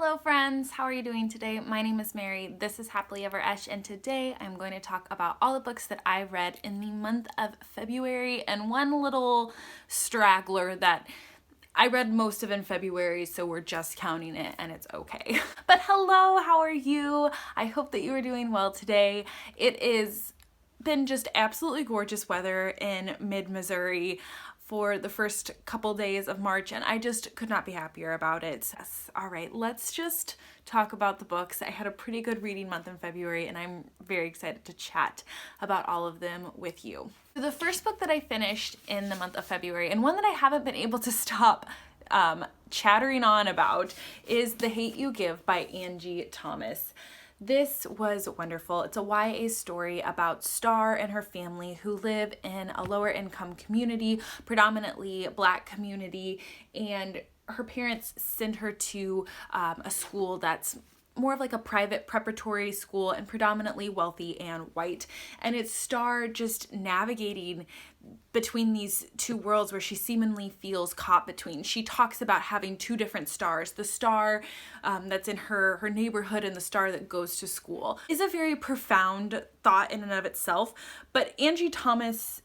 Hello friends, how are you doing today? My name is Mary, this is Happily Ever Esch, and today I'm going to talk about all the books that I read in the month of February and one little straggler that I read most of in February, so we're just counting it and it's okay. But hello, how are you? I hope that you are doing well today. It is been just absolutely gorgeous weather in mid-Missouri for the first couple days of March, and I just could not be happier about it. Yes. All right, let's just talk about the books. I had a pretty good reading month in February, and I'm very excited to chat about all of them with you. The first book that I finished in the month of February, and one that I haven't been able to stop chattering on about, is The Hate U Give by Angie Thomas. This was wonderful. It's a YA story about Star and her family who live in a lower income community, predominantly Black community, and her parents send her to a school that's more of like a private preparatory school and predominantly wealthy and white. And it's Star just navigating between these two worlds where she seemingly feels caught between. She talks about having two different stars, the star that's in her neighborhood and the star that goes to school. It's a very profound thought in and of itself, but Angie Thomas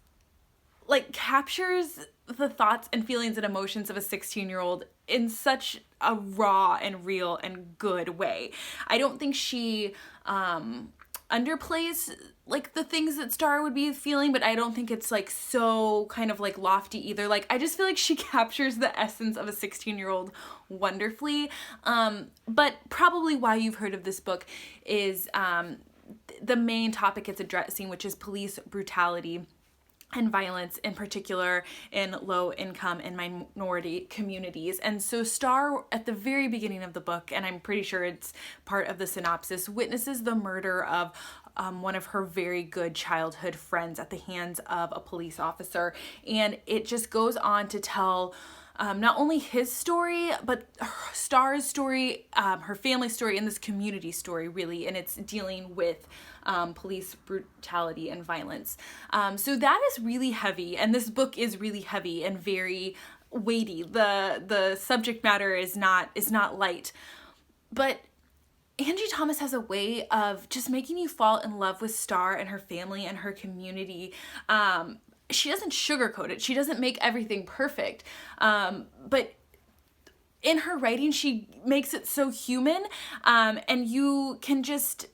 captures the thoughts and feelings and emotions of a 16-year-old in such a raw and real and good way. I don't think she underplays the things that Star would be feeling, but I don't think it's so kind of lofty either. I just feel like she captures the essence of a 16-year-old wonderfully. But probably why you've heard of this book is the main topic it's addressing, which is police brutality and violence, in particular in low income and minority communities. And so Star, at the very beginning of the book, and I'm pretty sure it's part of the synopsis, witnesses the murder of one of her very good childhood friends at the hands of a police officer. And it just goes on to tell not only his story, but Star's story, her family story, and this community story, really, and it's dealing with police brutality and violence. So that is really heavy, and this book is really heavy and very weighty. The subject matter is not light, but Angie Thomas has a way of just making you fall in love with Star and her family and her community. She doesn't sugarcoat it. She doesn't make everything perfect. But in her writing, she makes it so human, and you can just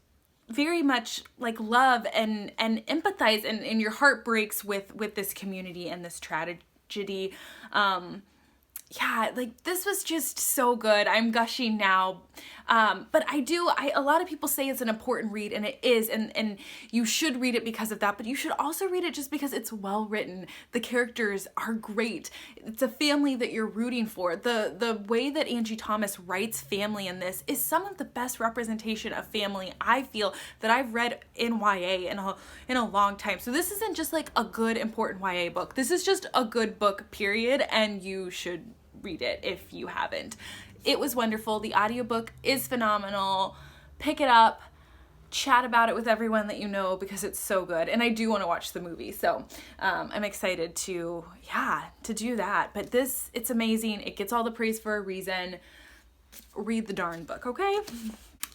very much love and empathize, and your heart breaks with this community and this tragedy. Yeah, this was just so good. I'm gushing now. But a lot of people say it's an important read, and it is, and you should read it because of that, but you should also read it just because it's well written. The characters are great. It's a family that you're rooting for. The way that Angie Thomas writes family in this is some of the best representation of family I feel that I've read in YA in a long time. So this isn't just a good important YA book. This is just a good book, period, and you should read it if you haven't. It was wonderful. The audiobook is phenomenal. Pick it up, chat about it with everyone that you know because it's so good. And I do want to watch the movie, so I'm excited to do that. But it's amazing. It gets all the praise for a reason. Read the darn book, okay?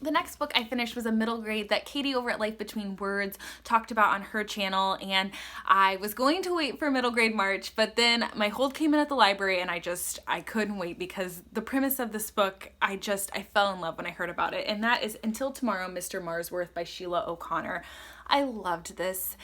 The next book I finished was a middle grade that Katie over at Life Between Words talked about on her channel, and I was going to wait for middle grade March, but then my hold came in at the library and I couldn't wait because the premise of this book, I fell in love when I heard about it, and that is Until Tomorrow, Mr. Marsworth by Sheila O'Connor. I loved this.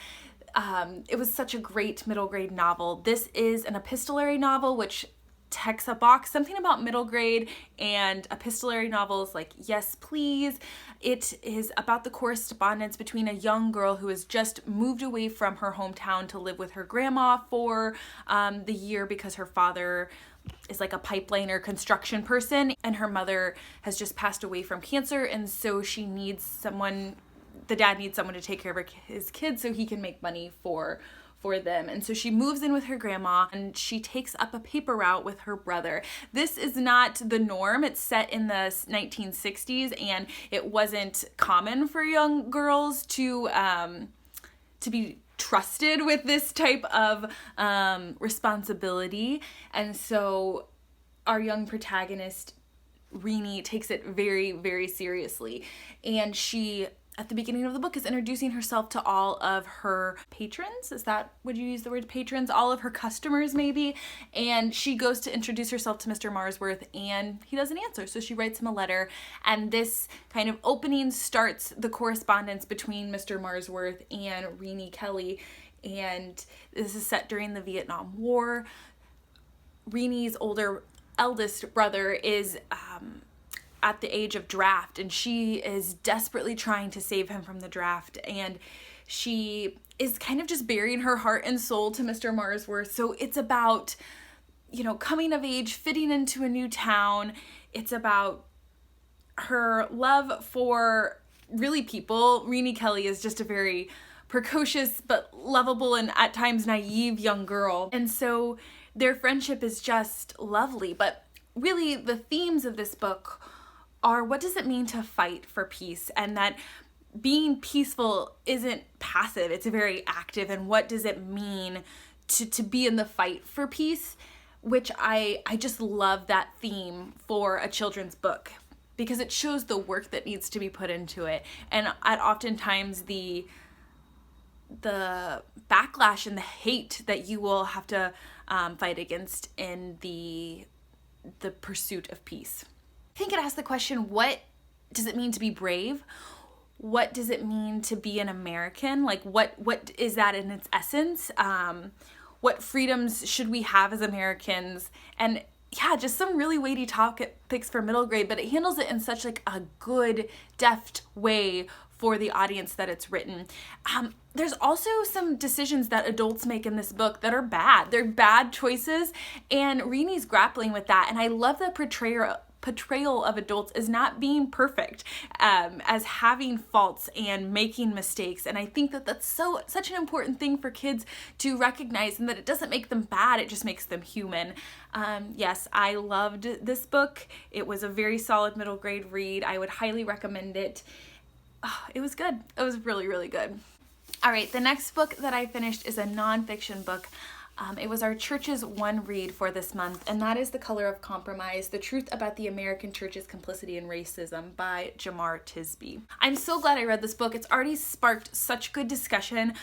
It was such a great middle grade novel. This is an epistolary novel, which checks a box. Something about middle grade and epistolary novels, yes please. It is about the correspondence between a young girl who has just moved away from her hometown to live with her grandma for the year because her father is a pipeline or construction person, and her mother has just passed away from cancer, and so she needs someone, the dad needs someone to take care of his kids so he can make money for them. And so she moves in with her grandma, and she takes up a paper route with her brother. This is not the norm. It's set in the 1960s, and it wasn't common for young girls to be trusted with this type of responsibility. And so our young protagonist Renee takes it very, very seriously. And she, at the beginning of the book, is introducing herself to all of her patrons. Would you use the word patrons? All of her customers, maybe. And she goes to introduce herself to Mr. Marsworth, and he doesn't answer. So she writes him a letter. And this kind of opening starts the correspondence between Mr. Marsworth and Renee Kelly. And this is set during the Vietnam War. Renee's eldest brother is at the age of draft, and she is desperately trying to save him from the draft, and she is kind of just bearing her heart and soul to Mr. Marsworth. So it's about, coming of age, fitting into a new town. It's about her love for really people. Renee Kelly is just a very precocious but lovable and at times naive young girl, and so their friendship is just lovely. But really, the themes of this book are, what does it mean to fight for peace? And that being peaceful isn't passive, it's very active. And what does it mean to be in the fight for peace? Which I just love that theme for a children's book, because it shows the work that needs to be put into it. And oftentimes the backlash and the hate that you will have to fight against in the pursuit of peace. I think it asks the question, what does it mean to be brave? What does it mean to be an American? Like, what is that in its essence? What freedoms should we have as Americans? And yeah, just some really weighty topics for middle grade, but it handles it in such like a good, deft way for the audience that it's written. There's also some decisions that adults make in this book that are bad. They're bad choices, and Renee's grappling with that. And I love the portrayal of adults as not being perfect, as having faults and making mistakes. And I think that that's such an important thing for kids to recognize, and that it doesn't make them bad, it just makes them human. Yes, I loved this book. It was a very solid middle grade read. I would highly recommend it. Oh, it was good. It was really, really good. All right, the next book that I finished is a nonfiction book. It was our church's one read for this month, and that is The Color of Compromise, The Truth About the American Church's Complicity in Racism by Jemar Tisby. I'm so glad I read this book. It's already sparked such good discussion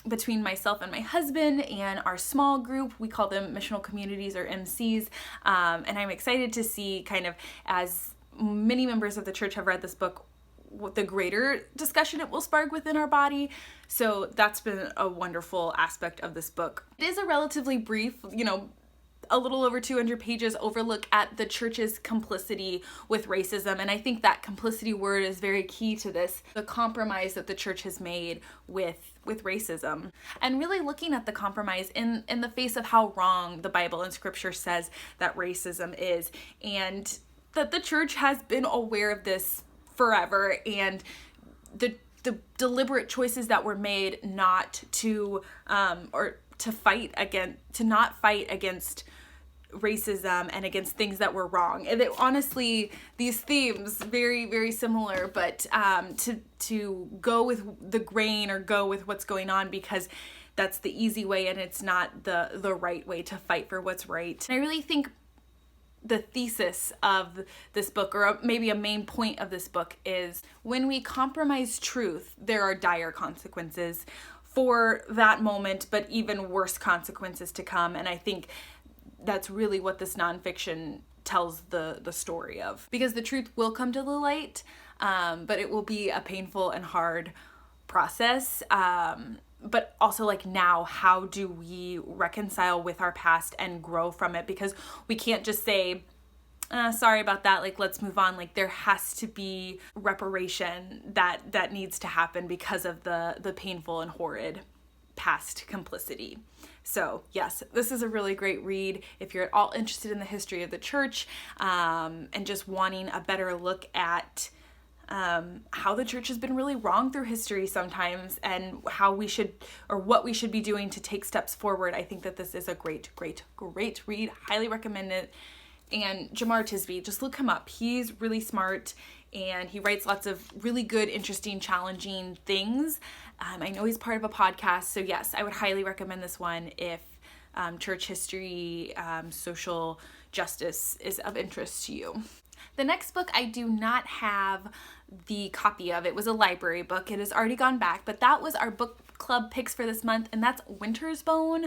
between myself and my husband and our small group. We call them missional communities, or MCs, and I'm excited to see, kind of as many members of the church have read this book, what the greater discussion it will spark within our body. So that's been a wonderful aspect of this book. It is a relatively brief, a little over 200 pages overlook at the church's complicity with racism. And I think that complicity word is very key to this, the compromise that the church has made with racism. And really looking at the compromise in the face of how wrong the Bible and scripture says that racism is, and that the church has been aware of this forever, and the deliberate choices that were made not to not fight against racism and against things that were wrong. And honestly, these themes very, very similar, but to go with the grain or go with what's going on because that's the easy way and it's not the right way to fight for what's right. And I really think the thesis of this book, or maybe a main point of this book, is when we compromise truth, there are dire consequences for that moment, but even worse consequences to come. And I think that's really what this nonfiction tells the story of, because the truth will come to the light, but it will be a painful and hard process. But also, like, now, how do we reconcile with our past and grow from it? Because we can't just say, sorry about that, like, let's move on. Like, there has to be reparation that needs to happen because of the painful and horrid past complicity. So yes, this is a really great read if you're at all interested in the history of the church, and just wanting a better look at how the church has been really wrong through history sometimes, and how we should, or what we should be doing to take steps forward. I think that this is a great, great, great read. Highly recommend it. And Jemar Tisby, just look him up. He's really smart, and he writes lots of really good, interesting, challenging things. I know he's part of a podcast, so yes, I would highly recommend this one if church history, social justice is of interest to you. The next book I do not have the copy of. It was a library book. It has already gone back, but that was our book club picks for this month, and that's Winter's Bone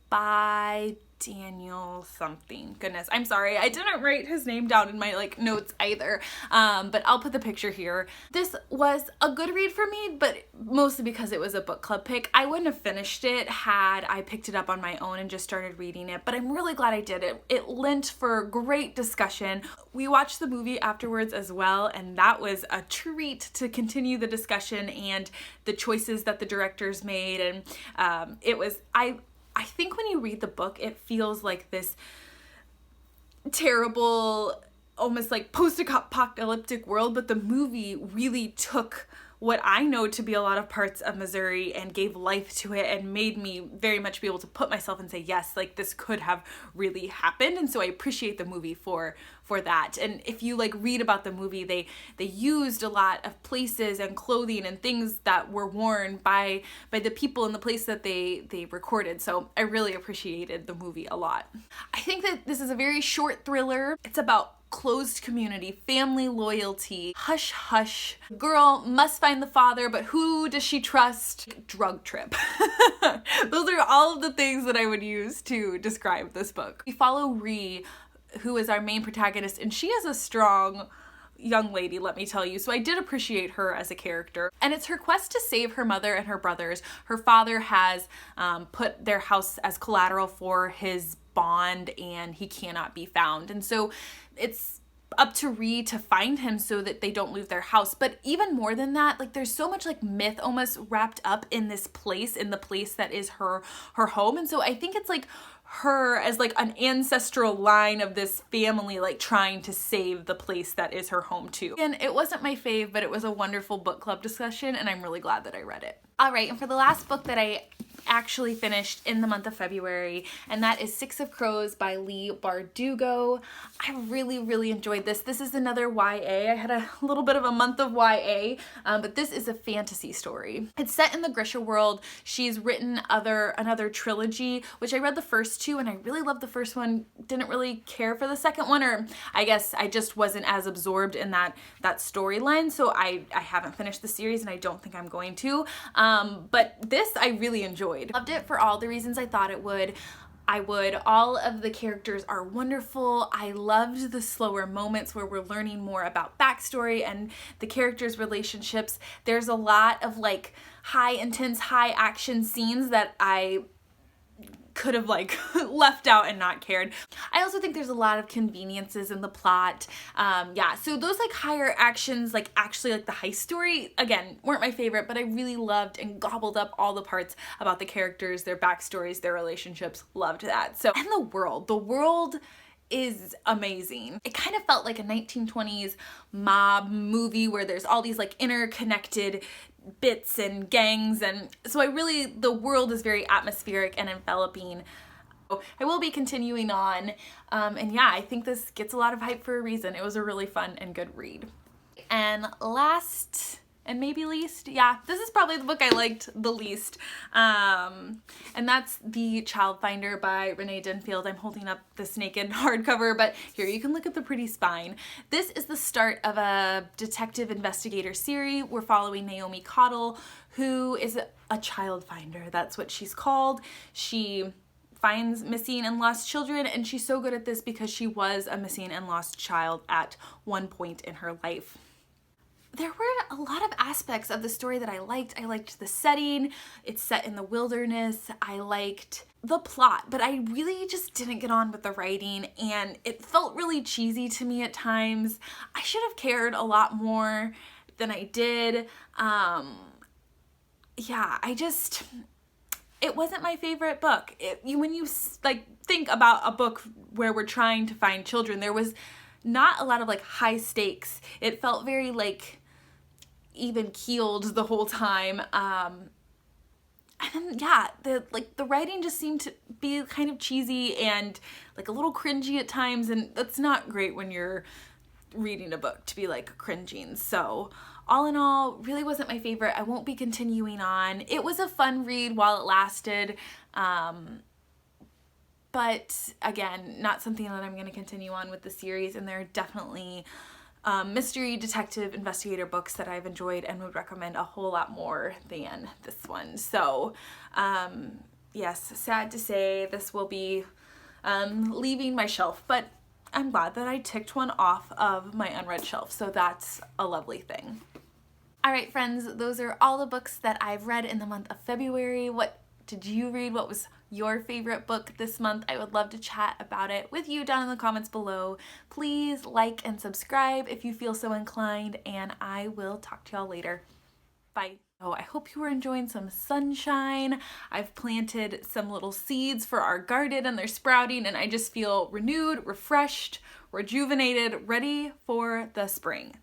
by Daniel something. Goodness, I'm sorry. I didn't write his name down in my notes either, but I'll put the picture here. This was a good read for me, but mostly because it was a book club pick. I wouldn't have finished it had I picked it up on my own and just started reading it, but I'm really glad I did. It lent for great discussion. We watched the movie afterwards as well, and that was a treat to continue the discussion and the choices that the directors made, and it was, I think when you read the book, it feels like this terrible, almost like post-apocalyptic world, but the movie really took what I know to be a lot of parts of Missouri and gave life to it and made me very much be able to put myself and say, yes, this could have really happened. And so I appreciate the movie for that. And if you read about the movie, they used a lot of places and clothing and things that were worn by the people in the place that they recorded. So I really appreciated the movie a lot. I think that this is a very short thriller. It's about closed community, family loyalty, hush hush. Girl must find the father, but who does she trust? Drug trip. Those are all of the things that I would use to describe this book. We follow Ree, who is our main protagonist, and she is a strong young lady, let me tell you. So I did appreciate her as a character. And it's her quest to save her mother and her brothers. Her father has put their house as collateral for his bond, and he cannot be found. And so it's up to Ree to find him so that they don't lose their house. But even more than that, there's so much myth almost wrapped up in this place, in the place that is her home. And so I think it's her as an ancestral line of this family trying to save the place that is her home too. And it wasn't my fave, but it was a wonderful book club discussion, and I'm really glad that I read it. All right, and for the last book that I actually finished in the month of February, and that is Six of Crows by Leigh Bardugo. I really, really enjoyed this. This is another YA. I had a little bit of a month of YA, but this is a fantasy story. It's set in the Grisha world. She's written another trilogy, which I read the first two, and I really loved the first one. Didn't really care for the second one, or I guess I just wasn't as absorbed in that storyline, so I haven't finished the series, and I don't think I'm going to. But this I really enjoyed. Loved it for all the reasons I thought it would. All of the characters are wonderful. I loved the slower moments where we're learning more about backstory and the characters' relationships. There's a lot of high intense, high action scenes that I could have left out and not cared. I also think there's a lot of conveniences in the plot. Yeah, so those higher actions, actually the heist story, again, weren't my favorite, but I really loved and gobbled up all the parts about the characters, their backstories, their relationships. Loved that. So, and the world is amazing. It kind of felt like a 1920s mob movie where there's all these interconnected bits and gangs, and so the world is very atmospheric and enveloping. I will be continuing on, and yeah, I think this gets a lot of hype for a reason. It was a really fun and good read. And last and maybe least, yeah, this is probably the book I liked the least, and that's The Child Finder by Renee Denfield. I'm holding up this naked hardcover, but here you can look at the pretty spine. This is the start of a detective investigator series. We're following Naomi Cottle, who is a child finder. That's what she's called. She finds missing and lost children, and she's so good at this because she was a missing and lost child at one point in her life. There were a lot of aspects of the story that I liked. I liked the setting. It's set in the wilderness. I liked the plot, but I really just didn't get on with the writing, and it felt really cheesy to me at times. I should have cared a lot more than I did. Yeah, it wasn't my favorite book. When you think about a book where we're trying to find children, there was not a lot of high stakes. It felt very even keeled the whole time. And then yeah, the writing just seemed to be kind of cheesy and a little cringy at times, and that's not great when you're reading a book to be cringing. So all in all, really wasn't my favorite. I won't be continuing on. It was a fun read while it lasted, but but again, not something that I'm going to continue on with the series, and there are definitely mystery, detective, investigator books that I've enjoyed and would recommend a whole lot more than this one. So, yes, sad to say this will be leaving my shelf, but I'm glad that I ticked one off of my unread shelf, so that's a lovely thing. All right, friends, those are all the books that I've read in the month of February. What did you read? What was your favorite book this month? I would love to chat about it with you down in the comments below. Please like and subscribe if you feel so inclined, and I will talk to y'all later. Bye. Oh, I hope you were enjoying some sunshine. I've planted some little seeds for our garden and they're sprouting, and I just feel renewed, refreshed, rejuvenated, ready for the spring.